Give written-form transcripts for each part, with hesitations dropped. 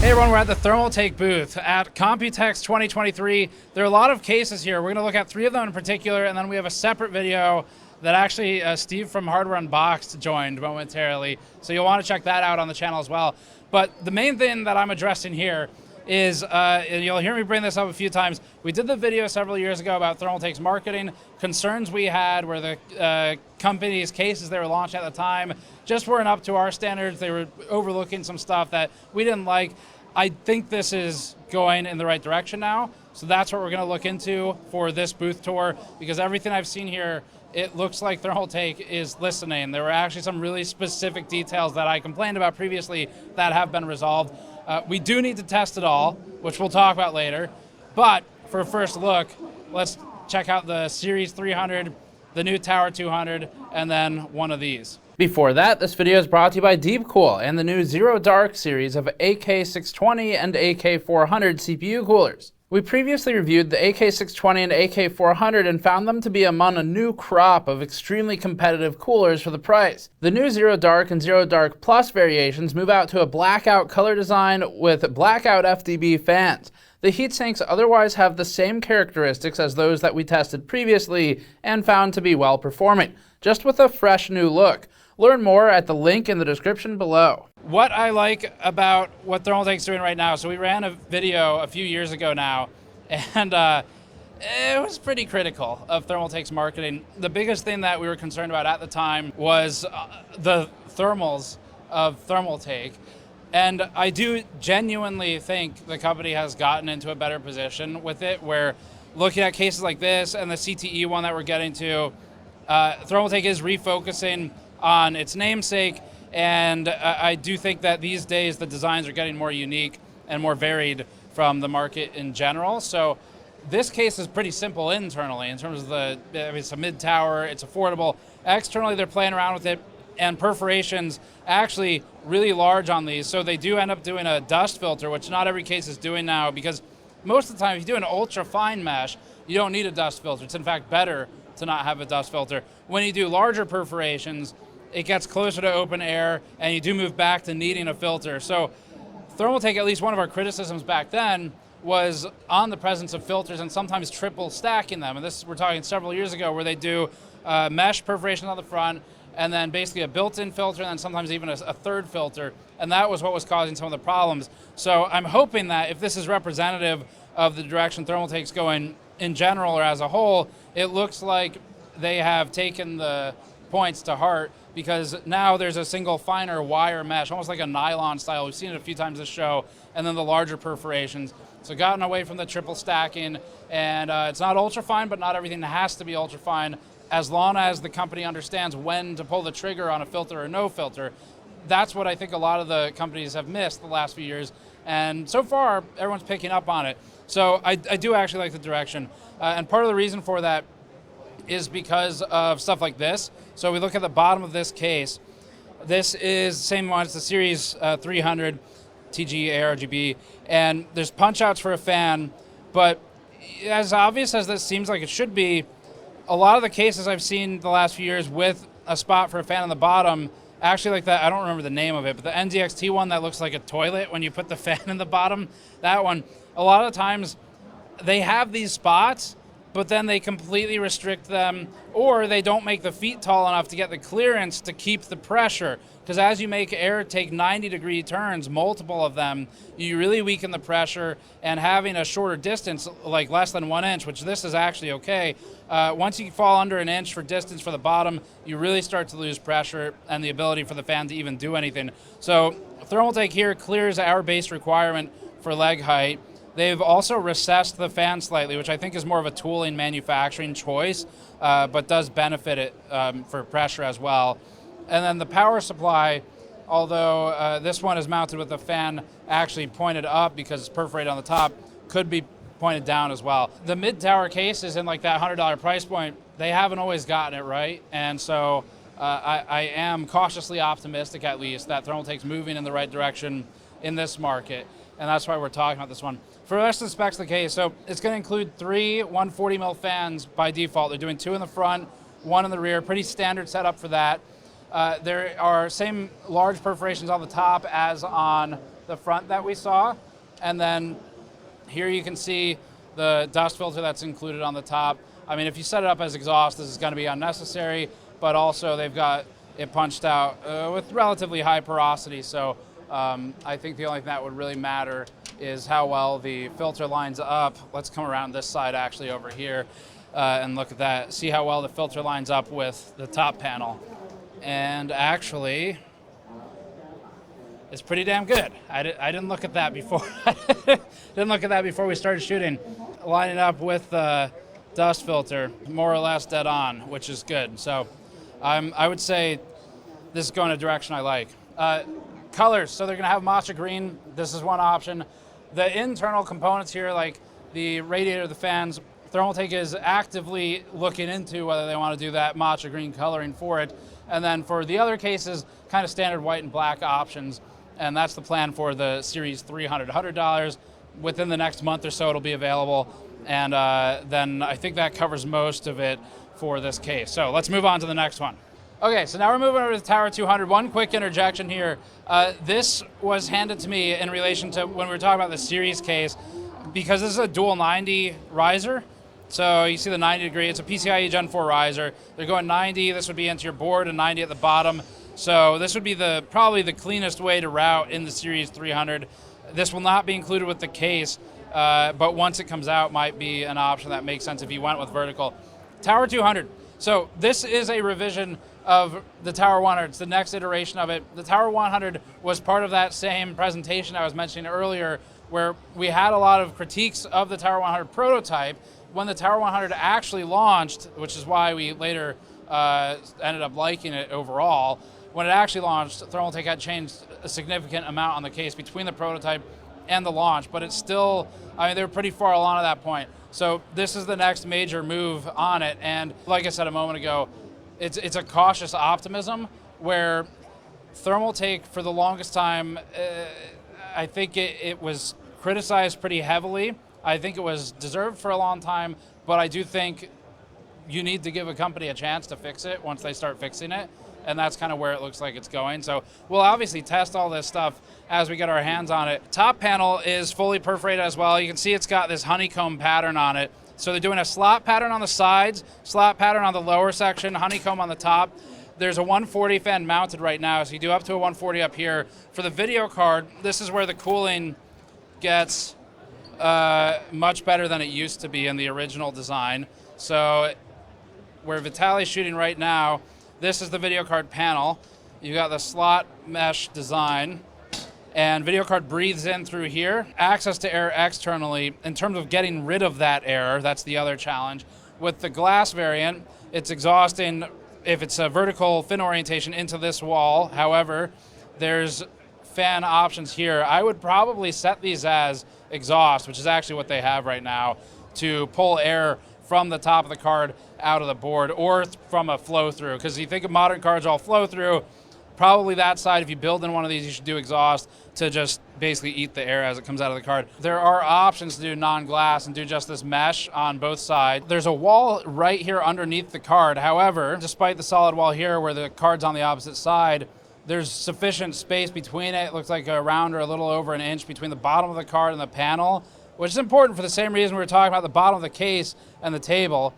Hey everyone, we're at the Thermaltake booth at Computex 2023. There are a lot of cases here. We're going to look at 3 of them in particular, and then we have a separate video that actually Steve from Hardware Unboxed joined momentarily. So you'll want to check that out on the channel as well. But the main thing that I'm addressing here is, and you'll hear me bring this up a few times, we did the video several years ago about Thermaltake's marketing. Concerns we had were the company's cases they were launching at the time just weren't up to our standards. They were overlooking some stuff that we didn't like. I think this is going in the right direction now, so that's what we're going to look into for this booth tour, because everything I've seen here, it looks like Thermaltake is listening. There were actually some really specific details that I complained about previously that have been resolved. We do need to test it all, which we'll talk about later, but for a first look, let's check out the Ceres 300, the new Tower 200, and then one of these. Before that, this video is brought to you by Deepcool and the new Zero Dark series of AK620 and AK400 CPU coolers. We previously reviewed the AK620 and AK400 and found them to be among a new crop of extremely competitive coolers for the price. The new Zero Dark and Zero Dark Plus variations move out to a blackout color design with blackout FDB fans. The heatsinks otherwise have the same characteristics as those that we tested previously and found to be well performing, just with a fresh new look. Learn more at the link in the description below. What I like about what Thermaltake's doing right now, so we ran a video a few years ago now, and it was pretty critical of Thermaltake's marketing. The biggest thing that we were concerned about at the time was the thermals of Thermaltake. And I do genuinely think the company has gotten into a better position with it, where looking at cases like this and the CTE one that we're getting to, Thermaltake is refocusing on its namesake, and I do think that these days the designs are getting more unique and more varied from the market in general. So this case is pretty simple internally in terms of it's a mid-tower, it's affordable. Externally they're playing around with it, and perforations actually really large on these, so they do end up doing a dust filter, which not every case is doing now, because most of the time if you do an ultra fine mesh, you don't need a dust filter. It's in fact better to not have a dust filter. When you do larger perforations, it gets closer to open air, and you do move back to needing a filter. So Thermaltake, at least one of our criticisms back then, was on the presence of filters and sometimes triple stacking them. And this, we're talking several years ago, where they do mesh perforation on the front, and then basically a built-in filter, and then sometimes even a third filter. And that was what was causing some of the problems. So I'm hoping that if this is representative of the direction Thermaltake's going in general or as a whole, it looks like they have taken the points to heart, because now there's a single finer wire mesh, almost like a nylon style. We've seen it a few times this show, and then the larger perforations. So gotten away from the triple stacking, and it's not ultra fine, but not everything has to be ultra fine, as long as the company understands when to pull the trigger on a filter or no filter. That's what I think a lot of the companies have missed the last few years, and so far everyone's picking up on it. So I do actually like the direction, and part of the reason for that is because of stuff like this. So we look at the bottom of this case. This is the same one, it's the Ceres 300 TG ARGB, and there's punch outs for a fan, but as obvious as this seems like it should be, a lot of the cases I've seen the last few years with a spot for a fan on the bottom, actually like that, I don't remember the name of it, but the NZXT one that looks like a toilet when you put the fan in the bottom, that one, a lot of times they have these spots, but then they completely restrict them, or they don't make the feet tall enough to get the clearance to keep the pressure. Because as you make air take 90-degree turns, multiple of them, you really weaken the pressure, and having a shorter distance, like less than 1 inch, which this is actually okay, once you fall under an inch for distance for the bottom, you really start to lose pressure and the ability for the fan to even do anything. So Thermaltake here clears our base requirement for leg height. They've also recessed the fan slightly, which I think is more of a tooling manufacturing choice, but does benefit it for pressure as well. And then the power supply, although this one is mounted with the fan actually pointed up because it's perforated on the top, could be pointed down as well. The mid-tower case is in like that $100 price point. They haven't always gotten it right, and so I am cautiously optimistic, at least, that Thermaltake's moving in the right direction in this market, and that's why we're talking about this one. For the rest of the specs of the case, so it's going to include 3 140 mil fans by default. They're doing 2 in the front, 1 in the rear. Pretty standard setup for that. There are same large perforations on the top as on the front that we saw. And then here you can see the dust filter that's included on the top. I mean, if you set it up as exhaust, this is going to be unnecessary, but also they've got it punched out with relatively high porosity. So I think the only thing that would really matter is how well the filter lines up. Let's come around this side actually over here and look at that. See how well the filter lines up with the top panel. And actually, it's pretty damn good. I didn't look at that before. Didn't look at that before we started shooting. Lining up with the dust filter, more or less dead on, which is good. So I would say this is going a direction I like. Colors, so they're gonna have matcha green. This is one option. The internal components here, like the radiator, the fans, Thermaltake is actively looking into whether they want to do that matcha green coloring for it. And then for the other cases, kind of standard white and black options. And that's the plan for the Ceres 300, $100. Within the next month or so, it'll be available. And then I think that covers most of it for this case. So let's move on to the next one. Okay, so now we're moving over to the Tower 200. One quick interjection here. This was handed to me in relation to when we were talking about the Ceres case, because this is a dual 90 riser. So you see the 90 degree, it's a PCIe Gen 4 riser. They're going 90, this would be into your board, and 90 at the bottom. So this would be probably the cleanest way to route in the Ceres 300. This will not be included with the case, but once it comes out, might be an option that makes sense if you went with vertical. Tower 200. So this is a revision of the Tower 100. It's the next iteration of it. The Tower 100 was part of that same presentation I was mentioning earlier, where we had a lot of critiques of the Tower 100 prototype. When the Tower 100 actually launched, which is why we later ended up liking it overall, when it actually launched, Thermaltake had changed a significant amount on the case between the prototype and the launch, but it's still, I mean, they were pretty far along at that point. So this is the next major move on it, and like I said a moment ago, it's a cautious optimism where Thermaltake for the longest time, I think it was criticized pretty heavily. I think it was deserved for a long time, but I do think you need to give a company a chance to fix it once they start fixing it, and that's kind of where it looks like it's going. So we'll obviously test all this stuff as we get our hands on it. Top panel is fully perforated as well. You can see it's got this honeycomb pattern on it. So they're doing a slot pattern on the sides, slot pattern on the lower section, honeycomb on the top. There's a 140 fan mounted right now, so you do up to a 140 up here. For the video card, this is where the cooling gets much better than it used to be in the original design. So where Vitalii is shooting right now, this is the video card panel. You got the slot mesh design, and video card breathes in through here. Access to air externally. In terms of getting rid of that air, that's the other challenge. With the glass variant, it's exhausting if it's a vertical fin orientation into this wall. However, there's fan options here. I would probably set these as exhaust, which is actually what they have right now, to pull air from the top of the card out of the board, or from a flow through. Because you think of modern cards all flow through, probably that side, if you build in one of these, you should do exhaust to just basically eat the air as it comes out of the card. There are options to do non-glass and do just this mesh on both sides. There's a wall right here underneath the card. However, despite the solid wall here where the card's on the opposite side, there's sufficient space between it. It looks like around or a little over an inch between the bottom of the card and the panel, which is important for the same reason we were talking about the bottom of the case and the table,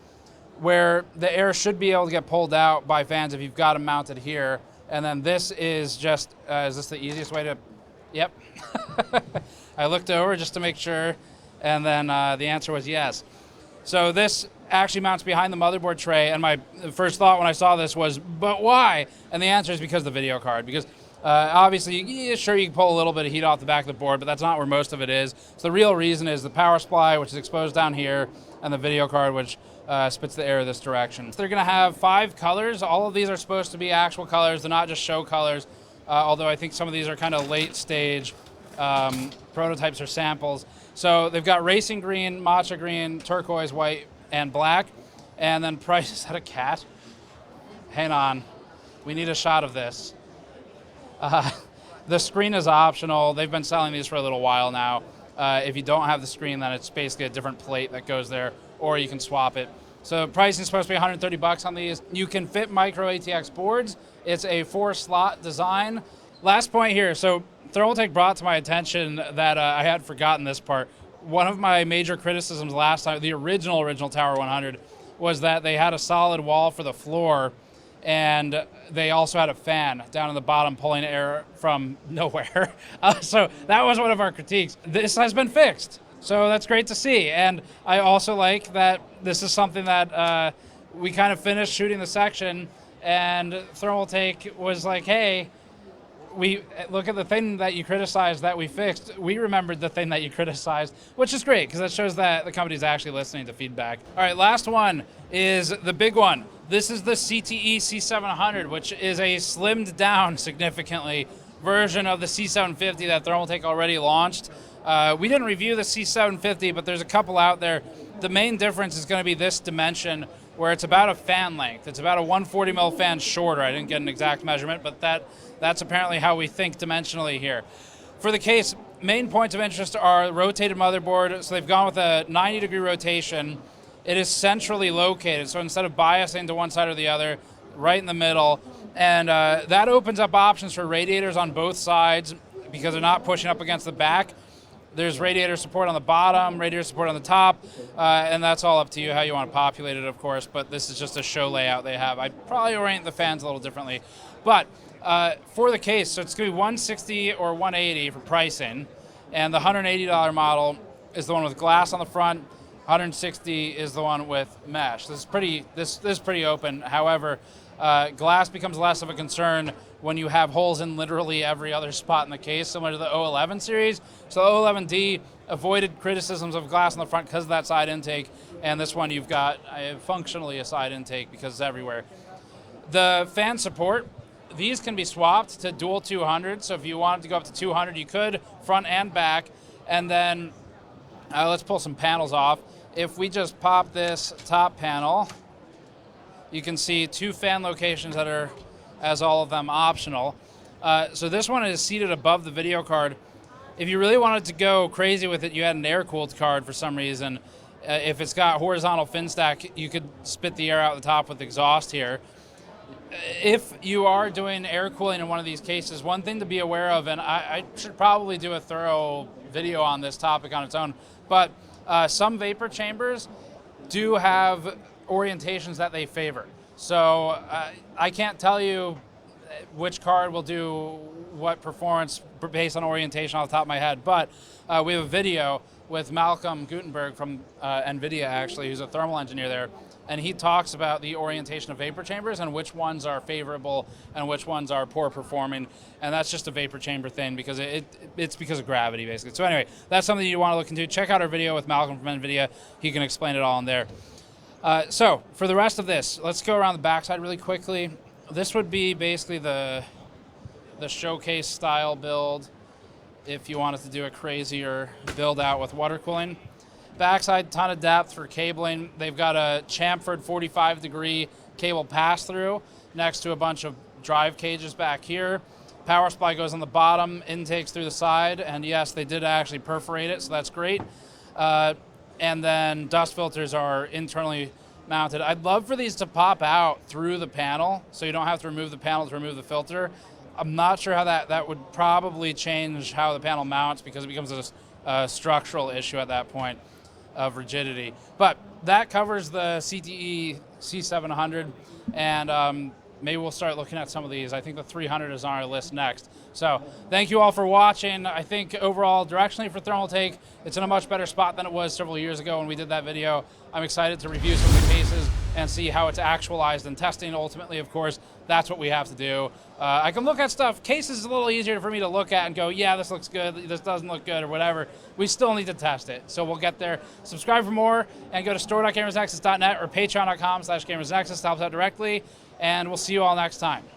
where the air should be able to get pulled out by fans if you've got them mounted here. And then this is just, is this the easiest way to, yep. I looked over just to make sure, and then the answer was yes. So this actually mounts behind the motherboard tray, and my first thought when I saw this was, but why? And the answer is because of the video card, because obviously, sure, you can pull a little bit of heat off the back of the board, but that's not where most of it is. So the real reason is the power supply, which is exposed down here, and the video card, which spits the air this direction. So they're gonna have 5 colors. All of these are supposed to be actual colors. They're not just show colors, although I think some of these are kind of late stage prototypes or samples. So they've got racing green, matcha green, turquoise, white, and black. And then price, is that a cat? Hang on, we need a shot of this. The screen is optional. They've been selling these for a little while now. If you don't have the screen, then it's basically a different plate that goes there, or you can swap it. So pricing is supposed to be $130 on these. You can fit Micro-ATX boards. It's a 4-slot design. Last point here. So Thermaltake brought to my attention that I had forgotten this part. One of my major criticisms last time, the original Tower 100, was that they had a solid wall for the floor, and they also had a fan down in the bottom pulling air from nowhere. So that was one of our critiques. This has been fixed, so that's great to see. And I also like that this is something that we kind of finished shooting the section, and Thermaltake was like, hey, we look at the thing that you criticized that we fixed. We remembered the thing that you criticized, which is great because that shows that the company's actually listening to feedback. All right, last one is the big one. This is the CTE C700, which is a slimmed down significantly version of the C750 that Thermaltake already launched. We didn't review the C750, but there's a couple out there. The main difference is going to be this dimension, where it's about a fan length. It's about a 140 mil fan shorter. I didn't get an exact measurement, but that's apparently how we think dimensionally here. For the case, main points of interest are rotated motherboard. So they've gone with a 90-degree rotation. It is centrally located, so instead of biasing to one side or the other, right in the middle. And that opens up options for radiators on both sides because they're not pushing up against the back. There's radiator support on the bottom, radiator support on the top, and that's all up to you how you want to populate it, of course, but this is just a show layout they have. I'd probably orient the fans a little differently. But for the case, so it's going to be $160 or $180 for pricing, and the $180 model is the one with glass on the front. $160 is the one with mesh. This is pretty open. However, glass becomes less of a concern when you have holes in literally every other spot in the case, similar to the 011 series. So the 011D avoided criticisms of glass in the front because of that side intake, and this one you've got functionally a side intake because it's everywhere. The fan support, these can be swapped to dual 200, so if you wanted to go up to 200, you could, front and back. And then let's pull some panels off. If we just pop this top panel, you can see two fan locations that are, as all of them, optional. So this one is seated above the video card. If you really wanted to go crazy with it, you had an air-cooled card for some reason. If it's got horizontal fin stack, you could spit the air out the top with exhaust here. If you are doing air cooling in one of these cases, one thing to be aware of, and I should probably do a thorough video on this topic on its own, but some vapor chambers do have orientations that they favor. So I can't tell you which card will do what performance based on orientation off the top of my head, but we have a video with Malcolm Gutenberg from NVIDIA, actually, who's a thermal engineer there, and he talks about the orientation of vapor chambers and which ones are favorable and which ones are poor performing, and that's just a vapor chamber thing because it's because of gravity, basically. So anyway, that's something you want to look into. Check out our video with Malcolm from NVIDIA. He can explain it all in there. So for the rest of this, let's go around the backside really quickly. This would be basically the showcase style build if you wanted to do a crazier build out with water cooling. Backside, ton of depth for cabling. They've got a chamfered 45-degree cable pass-through next to a bunch of drive cages back here. Power supply goes on the bottom, intakes through the side, and yes, they did actually perforate it, so that's great. And then dust filters are internally mounted. I'd love for these to pop out through the panel, so you don't have to remove the panel to remove the filter. I'm not sure how that would probably change how the panel mounts because it becomes a structural issue at that point of rigidity. But that covers the CTE C700, and maybe we'll start looking at some of these. I think the 300 is on our list next. So thank you all for watching. I think overall, directionally for Thermaltake, it's in a much better spot than it was several years ago when we did that video. I'm excited to review some of the cases and see how it's actualized in testing. Ultimately, of course, that's what we have to do. I can look at stuff. Cases is a little easier for me to look at and go, yeah, this looks good, this doesn't look good, or whatever. We still need to test it, so we'll get there. Subscribe for more, and go to store.gamersnexus.net or patreon.com/gamersnexus to help us out directly, and we'll see you all next time.